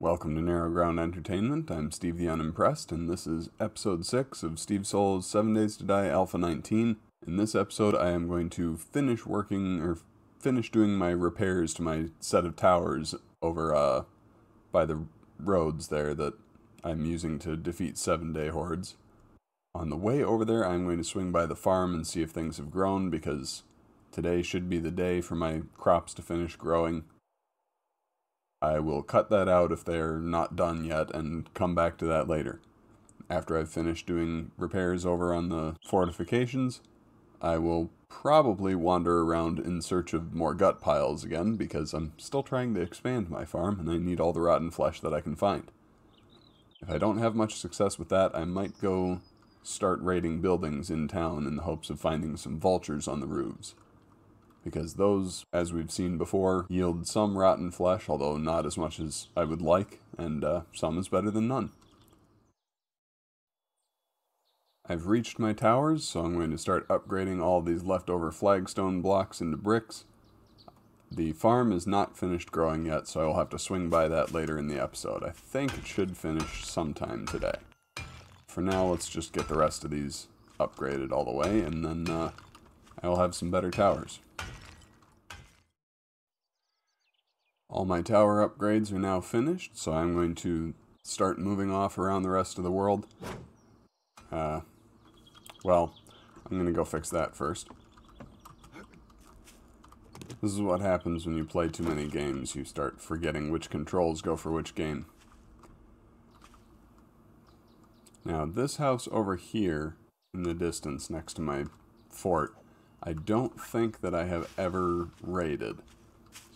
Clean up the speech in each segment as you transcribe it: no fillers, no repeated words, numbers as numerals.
Welcome to Narrow Ground Entertainment. I'm Steve the Unimpressed, and this is episode 6 of Steve Solo's 7 Days to Die Alpha 19. In this episode, I am going to finish doing my repairs to my set of towers over by the roads there that I'm using to defeat 7-day hordes. On the way over there, I'm going to swing by the farm and see if things have grown, because today should be the day for my crops to finish growing. I will cut that out if they're not done yet and come back to that later. After I've finished doing repairs over on the fortifications, I will probably wander around in search of more gut piles again, because I'm still trying to expand my farm and I need all the rotten flesh that I can find. If I don't have much success with that, I might go start raiding buildings in town in the hopes of finding some vultures on the roofs. Because those, as we've seen before, yield some rotten flesh, although not as much as I would like, and some is better than none. I've reached my towers, so I'm going to start upgrading all these leftover flagstone blocks into bricks. The farm is not finished growing yet, so I will have to swing by that later in the episode. I think it should finish sometime today. For now, let's just get the rest of these upgraded all the way, and then I'll have some better towers. All my tower upgrades are now finished, so I'm going to start moving off around the rest of the world. Well, I'm going to go fix that first. This is what happens when you play too many games. You start forgetting which controls go for which game. Now, this house over here in the distance next to my fort, I don't think that I have ever raided.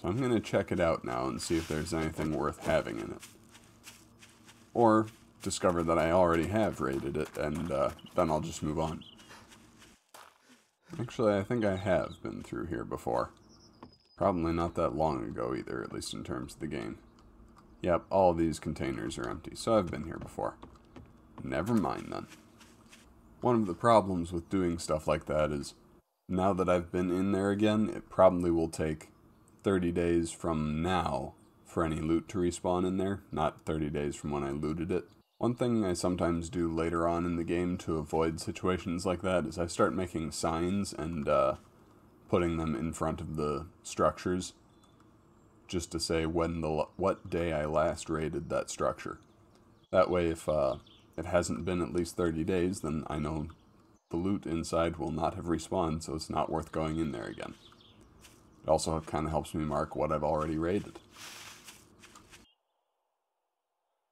So I'm going to check it out now and see if there's anything worth having in it. Or discover that I already have raided it, and then I'll just move on. Actually, I think I have been through here before. Probably not that long ago either, at least in terms of the game. Yep, all these containers are empty, so I've been here before. Never mind then. One of the problems with doing stuff like that is, now that I've been in there again, it probably will take 30 days from now for any loot to respawn in there, not 30 days from when I looted it. One thing I sometimes do later on in the game to avoid situations like that is I start making signs and putting them in front of the structures just to say what day I last raided that structure. That way, if it hasn't been at least 30 days, then I know the loot inside will not have respawned, so it's not worth going in there again. It also kind of helps me mark what I've already raided.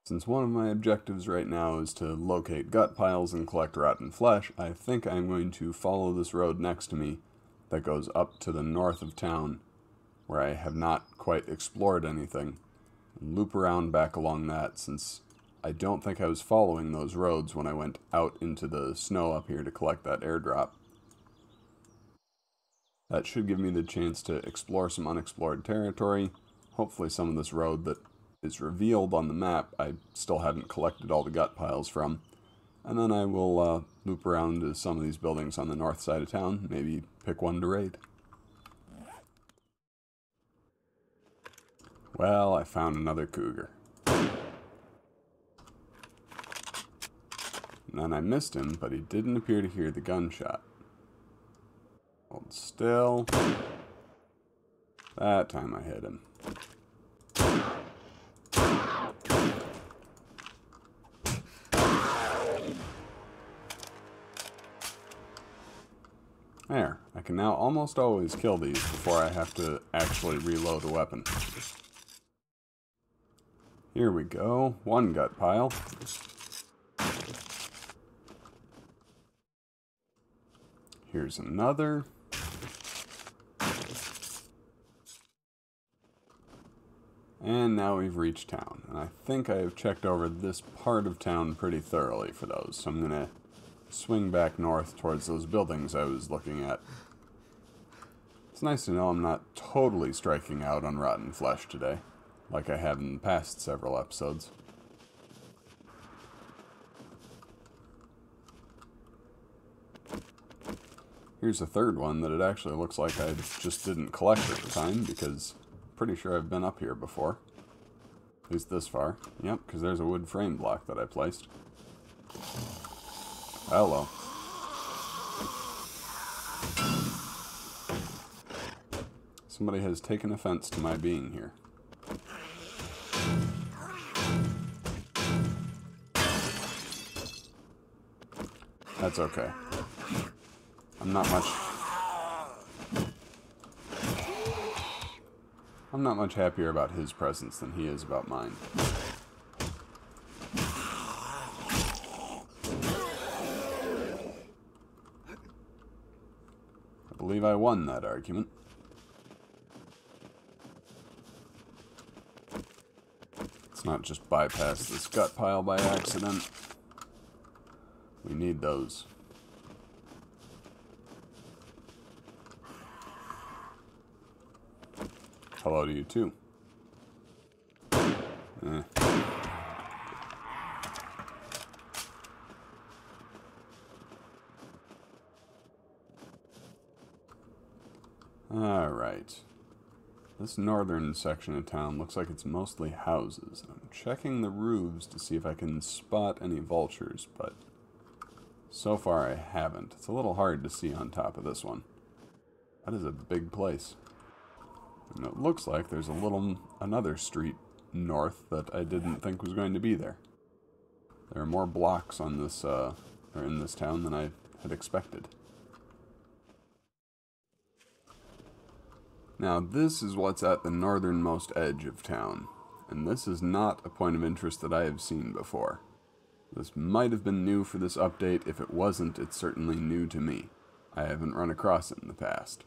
Since one of my objectives right now is to locate gut piles and collect rotten flesh, I think I'm going to follow this road next to me that goes up to the north of town, where I have not quite explored anything, and loop around back along that, since I don't think I was following those roads when I went out into the snow up here to collect that airdrop. That should give me the chance to explore some unexplored territory. Hopefully some of this road that is revealed on the map I still haven't collected all the gut piles from. And then I will loop around to some of these buildings on the north side of town, maybe pick one to raid. Well, I found another cougar. And then I missed him, but he didn't appear to hear the gunshot. Hold still. That time I hit him. There. I can now almost always kill these before I have to actually reload a weapon. Here we go. One gut pile. Here's another. And now we've reached town. And I think I have checked over this part of town pretty thoroughly for those. So I'm going to swing back north towards those buildings I was looking at. It's nice to know I'm not totally striking out on rotten flesh today, like I have in the past several episodes. Here's a third one that it actually looks like I just didn't collect at the time, because I'm pretty sure I've been up here before. At least this far. Yep, because there's a wood frame block that I placed. Hello. Somebody has taken offense to my being here. That's okay. I'm not much happier about his presence than he is about mine. I believe I won that argument. Let's not just bypass this gut pile by accident. We need those. Hello to you too. Alright. This northern section of town looks like it's mostly houses. I'm checking the roofs to see if I can spot any vultures, but so far I haven't. It's a little hard to see on top of this one. That is a big place. And it looks like there's another street north that I didn't think was going to be there. There are more blocks on this, or in this town than I had expected. Now, this is what's at the northernmost edge of town, and this is not a point of interest that I have seen before. This might have been new for this update. If it wasn't, it's certainly new to me. I haven't run across it in the past.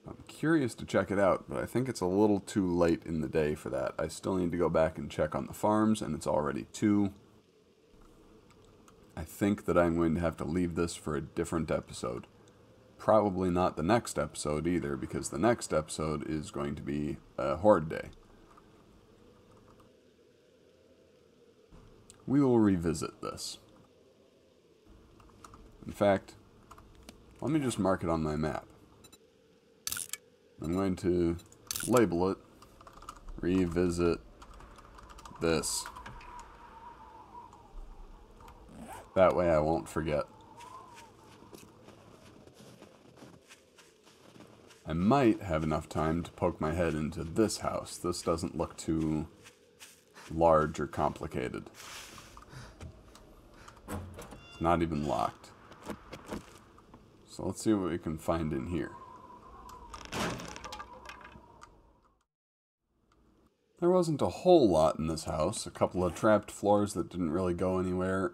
I'm curious to check it out, but I think it's a little too late in the day for that. I still need to go back and check on the farms, and it's already 2. I think that I'm going to have to leave this for a different episode. Probably not the next episode either, because the next episode is going to be Horde Day. We will revisit this. In fact, let me just mark it on my map. I'm going to label it revisit this. That way I won't forget. I might have enough time to poke my head into this house. This doesn't look too large or complicated. It's not even locked. So let's see what we can find in here. There wasn't a whole lot in this house. A couple of trapped floors that didn't really go anywhere,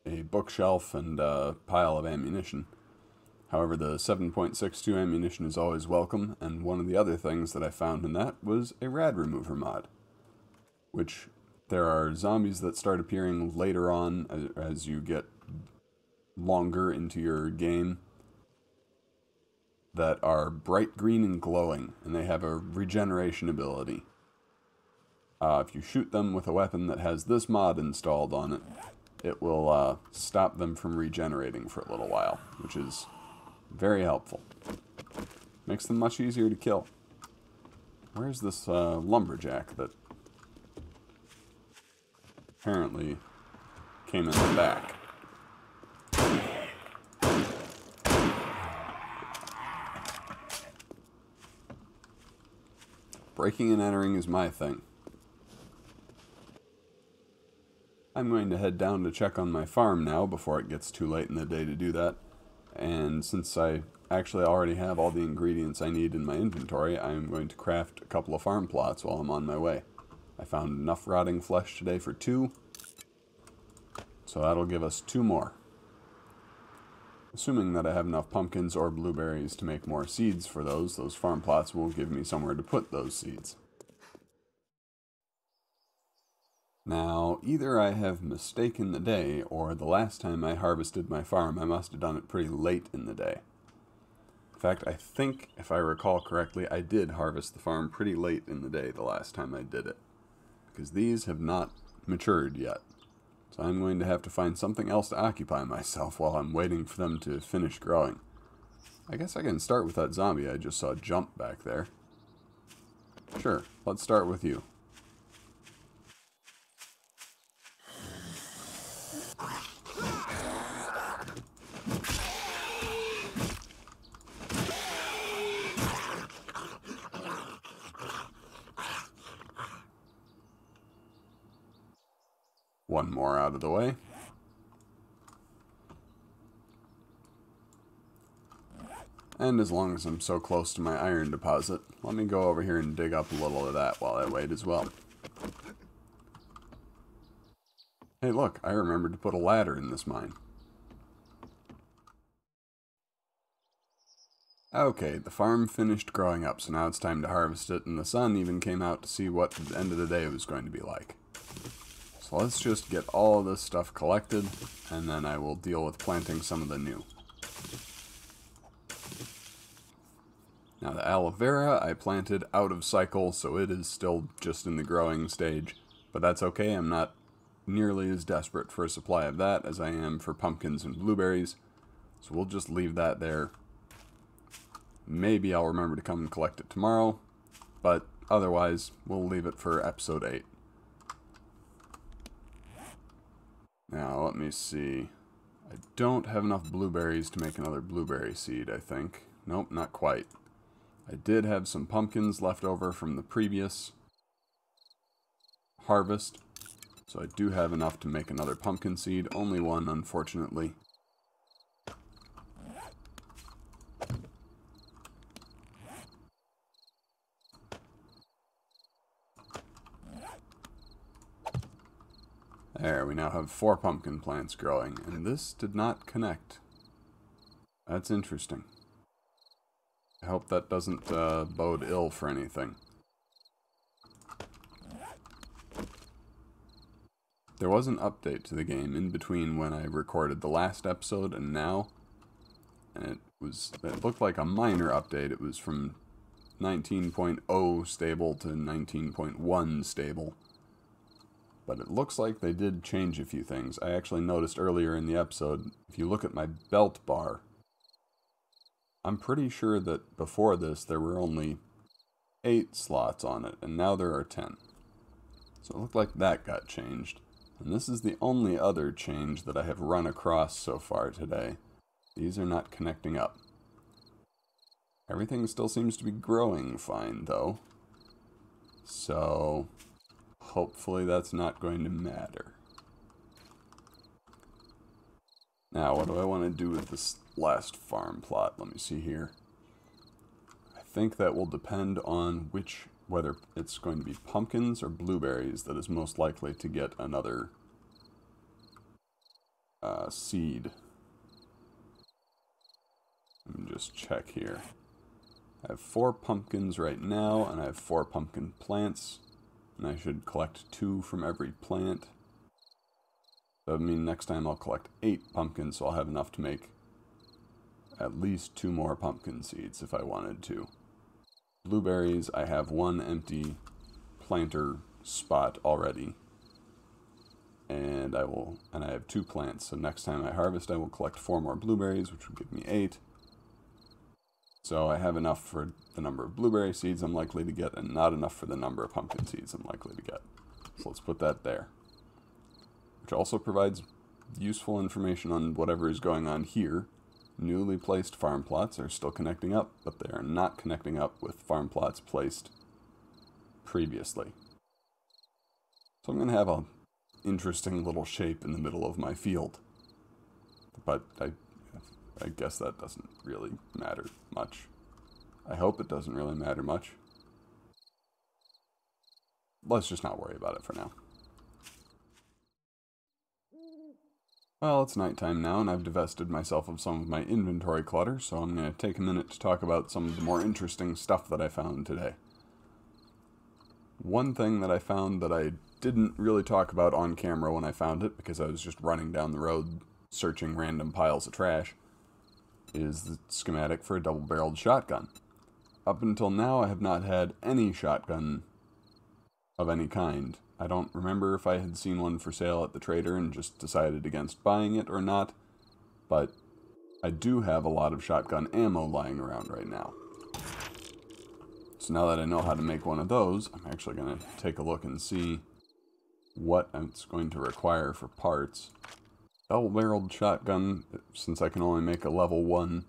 a bookshelf, and a pile of ammunition. However, the 7.62 ammunition is always welcome, and one of the other things that I found in that was a rad remover mod, which there are zombies that start appearing later on as you get longer into your game that are bright green and glowing, and they have a regeneration ability. If you shoot them with a weapon that has this mod installed on it, it will stop them from regenerating for a little while, which is very helpful. Makes them much easier to kill. Where's this lumberjack that apparently came in the back? Breaking and entering is my thing. I'm going to head down to check on my farm now before it gets too late in the day to do that. And since I actually already have all the ingredients I need in my inventory, I'm going to craft a couple of farm plots while I'm on my way. I found enough rotting flesh today for 2, so that'll give us 2 more. Assuming that I have enough pumpkins or blueberries to make more seeds for those farm plots will give me somewhere to put those seeds. Now, either I have mistaken the day, or the last time I harvested my farm, I must have done it pretty late in the day. In fact, I think, if I recall correctly, I did harvest the farm pretty late in the day the last time I did it. Because these have not matured yet. So I'm going to have to find something else to occupy myself while I'm waiting for them to finish growing. I guess I can start with that zombie I just saw jump back there. Sure, let's start with you. one more out of the way. And as long as I'm so close to my iron deposit, let me go over here and dig up a little of that while I wait as well. Hey look, I remembered to put a ladder in this mine. Okay, the farm finished growing up, so now it's time to harvest it, and the sun even came out to see what the end of the day was going to be like. So let's just get all of this stuff collected, and then I will deal with planting some of the new. Now the aloe vera I planted out of cycle, so it is still just in the growing stage. But that's okay, I'm not nearly as desperate for a supply of that as I am for pumpkins and blueberries. So we'll just leave that there. Maybe I'll remember to come and collect it tomorrow, but otherwise we'll leave it for episode 8. Now let me see. I don't have enough blueberries to make another blueberry seed, I think. Nope, not quite. I did have some pumpkins left over from the previous harvest, so I do have enough to make another pumpkin seed. Only one, unfortunately. There, we now have 4 pumpkin plants growing, and this did not connect. That's interesting. I hope that doesn't bode ill for anything. There was an update to the game in between when I recorded the last episode and now. And it looked like a minor update. It was from 19.0 stable to 19.1 stable. But it looks like they did change a few things. I actually noticed earlier in the episode, if you look at my belt bar, I'm pretty sure that before this there were only 8 slots on it, and now there are 10. So it looked like that got changed. And this is the only other change that I have run across so far today. These are not connecting up. Everything still seems to be growing fine, though. So hopefully that's not going to matter. Now, what do I want to do with this last farm plot? Let me see here. I think that will depend on whether it's going to be pumpkins or blueberries that is most likely to get another seed. Let me just check here. I have 4 pumpkins right now, and I have 4 pumpkin plants, and I should collect 2 from every plant. That would mean next time I'll collect 8 pumpkins, so I'll have enough to make at least 2 more pumpkin seeds if I wanted to. Blueberries, I have 1 empty planter spot already. And I have 2 plants, so next time I harvest I will collect 4 more blueberries, which will give me 8. So I have enough for the number of blueberry seeds I'm likely to get, and not enough for the number of pumpkin seeds I'm likely to get. So let's put that there. Which also provides useful information on whatever is going on here. Newly placed farm plots are still connecting up, but they are not connecting up with farm plots placed previously. So I'm going to have an interesting little shape in the middle of my field. But I guess that doesn't really matter much. I hope it doesn't really matter much. Let's just not worry about it for now. Well, it's nighttime now, and I've divested myself of some of my inventory clutter, so I'm going to take a minute to talk about some of the more interesting stuff that I found today. One thing that I found that I didn't really talk about on camera when I found it, because I was just running down the road searching random piles of trash, is the schematic for a double-barreled shotgun. Up until now, I have not had any shotgun of any kind. I don't remember if I had seen one for sale at the trader and just decided against buying it or not, but I do have a lot of shotgun ammo lying around right now. So now that I know how to make one of those, I'm actually going to take a look and see what it's going to require for parts. Double-barreled shotgun, since I can only make a level 1,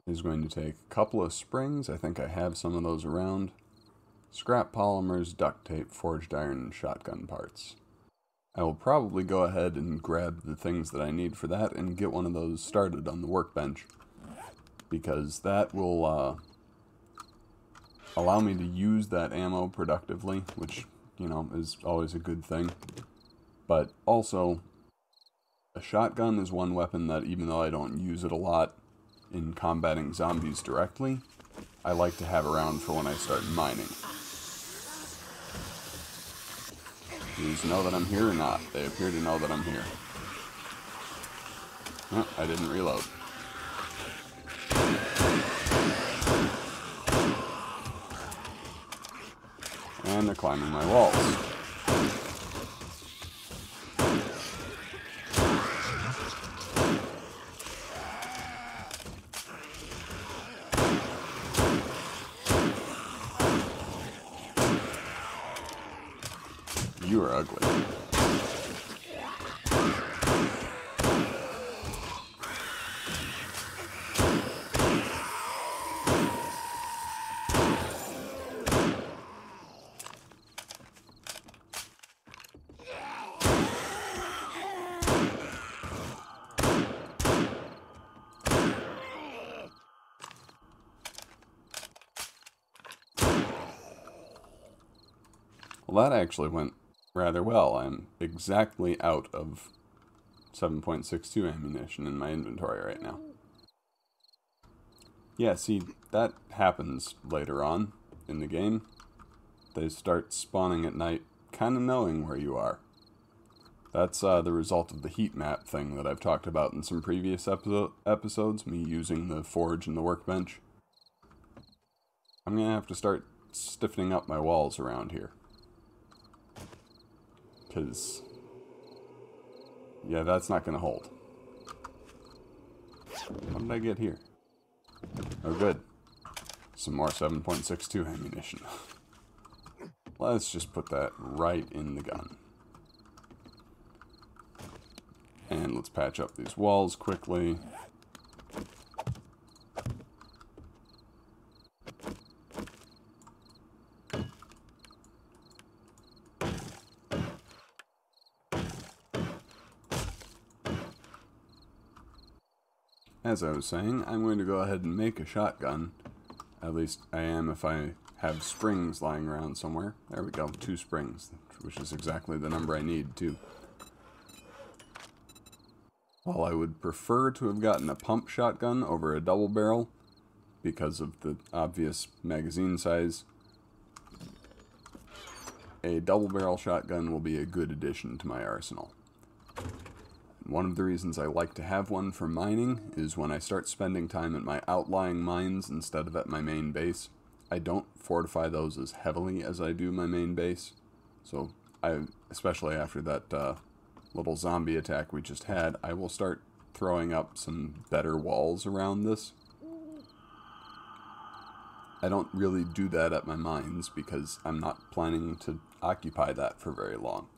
is going to take a couple of springs. I think I have some of those around. Scrap polymers, duct tape, forged iron, and shotgun parts. I will probably go ahead and grab the things that I need for that and get one of those started on the workbench, because that will allow me to use that ammo productively, which, you know, is always a good thing. But also, a shotgun is one weapon that, even though I don't use it a lot in combating zombies directly, I like to have around for when I start mining. These know that I'm here or not? They appear to know that I'm here. Oh, I didn't reload. And they're climbing my walls. You are ugly. Well, that actually went rather well. I'm exactly out of 7.62 ammunition in my inventory right now. Yeah, see, that happens later on in the game. They start spawning at night, kind of knowing where you are. That's the result of the heat map thing that I've talked about in some previous episodes, me using the forge and the workbench. I'm going to have to start stiffening up my walls around here. Because, yeah, that's not going to hold. What did I get here? Oh, good. Some more 7.62 ammunition. Let's just put that right in the gun. And let's patch up these walls quickly. As I was saying, I'm going to go ahead and make a shotgun. At least I am if I have springs lying around somewhere. There we go, 2 springs, which is exactly the number I need, too. While I would prefer to have gotten a pump shotgun over a double barrel, because of the obvious magazine size, a double barrel shotgun will be a good addition to my arsenal. One of the reasons I like to have one for mining is when I start spending time at my outlying mines instead of at my main base, I don't fortify those as heavily as I do my main base. So, especially after that little zombie attack we just had, I will start throwing up some better walls around this. I don't really do that at my mines because I'm not planning to occupy that for very long.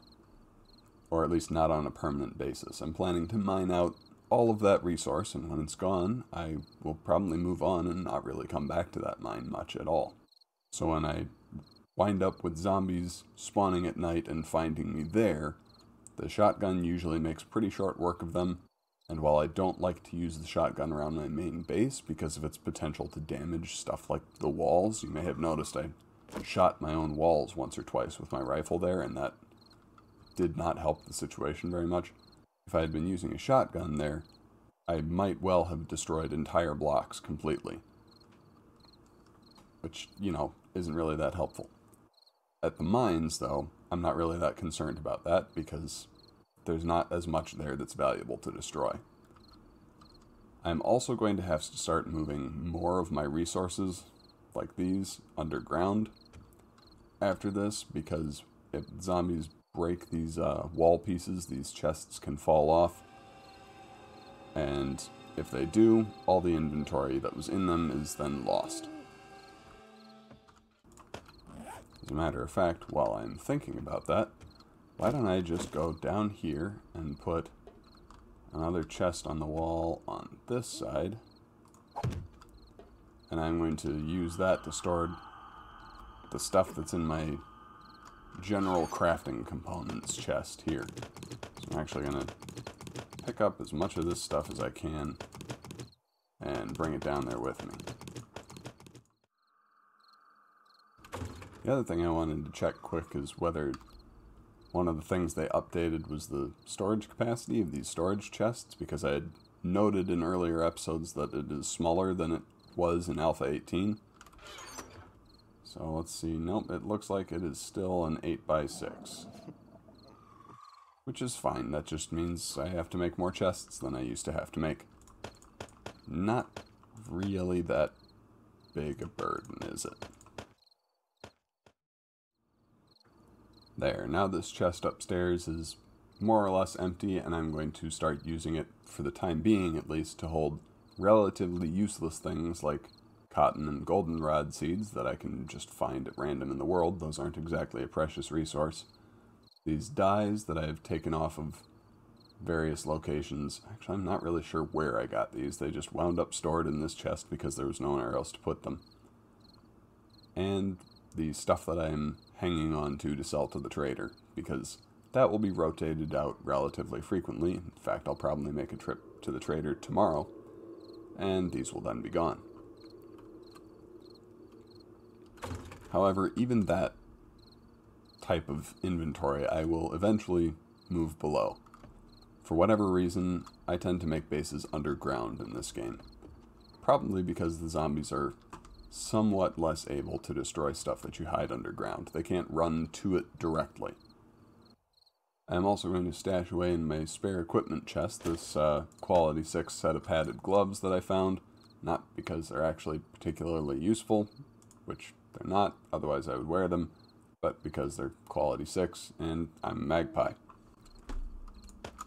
Or at least not on a permanent basis. I'm planning to mine out all of that resource, and when it's gone, I will probably move on and not really come back to that mine much at all. So when I wind up with zombies spawning at night and finding me there, the shotgun usually makes pretty short work of them, and while I don't like to use the shotgun around my main base because of its potential to damage stuff like the walls, you may have noticed I shot my own walls once or twice with my rifle there, and that did not help the situation very much. If I had been using a shotgun there, I might well have destroyed entire blocks completely. Which, you know, isn't really that helpful. At the mines, though, I'm not really that concerned about that because there's not as much there that's valuable to destroy. I'm also going to have to start moving more of my resources, like these, underground after this, because if zombies break these wall pieces, these chests can fall off, and if they do, all the inventory that was in them is then lost. As a matter of fact, while I'm thinking about that, why don't I just go down here and put another chest on the wall on this side, and I'm going to use that to store the stuff that's in my general crafting components chest here. So I'm actually going to pick up as much of this stuff as I can and bring it down there with me. The other thing I wanted to check quick is whether one of the things they updated was the storage capacity of these storage chests, because I had noted in earlier episodes that it is smaller than it was in Alpha 18. So let's see, nope, it looks like it is still an 8x6. Which is fine, that just means I have to make more chests than I used to have to make. Not really that big a burden, is it? There, now this chest upstairs is more or less empty, and I'm going to start using it, for the time being at least, to hold relatively useless things like cotton and goldenrod seeds that I can just find at random in the world. Those aren't exactly a precious resource. These dyes that I've taken off of various locations, actually I'm not really sure where I got these, they just wound up stored in this chest because there was nowhere else to put them. And the stuff that I'm hanging on to sell to the trader, because that will be rotated out relatively frequently. In fact, I'll probably make a trip to the trader tomorrow, and these will then be gone. However, even that type of inventory I will eventually move below. For whatever reason, I tend to make bases underground in this game. Probably because the zombies are somewhat less able to destroy stuff that you hide underground. They can't run to it directly. I'm also going to stash away in my spare equipment chest this quality 6 set of padded gloves that I found. Not because they're actually particularly useful, which they're not, otherwise I would wear them, but because they're quality 6 and I'm a magpie.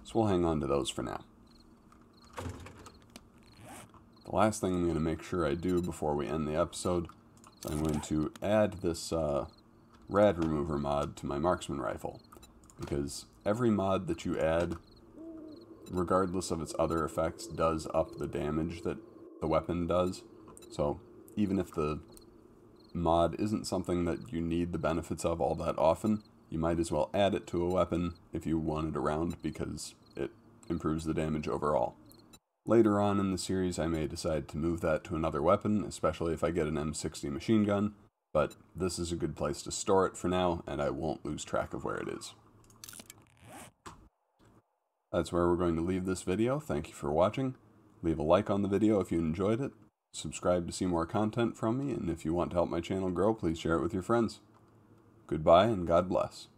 So we'll hang on to those for now. The last thing I'm going to make sure I do before we end the episode is I'm going to add this rad remover mod to my marksman rifle, because every mod that you add, regardless of its other effects, does up the damage that the weapon does. So even if the mod isn't something that you need the benefits of all that often, you might as well add it to a weapon if you want it around, because it improves the damage overall. Later on in the series, I may decide to move that to another weapon, especially if I get an M60 machine gun, but this is a good place to store it for now, and I won't lose track of where it is. That's where we're going to leave this video. Thank you for watching. Leave a like on the video if you enjoyed it. Subscribe to see more content from me, and if you want to help my channel grow, please share it with your friends. Goodbye, and God bless.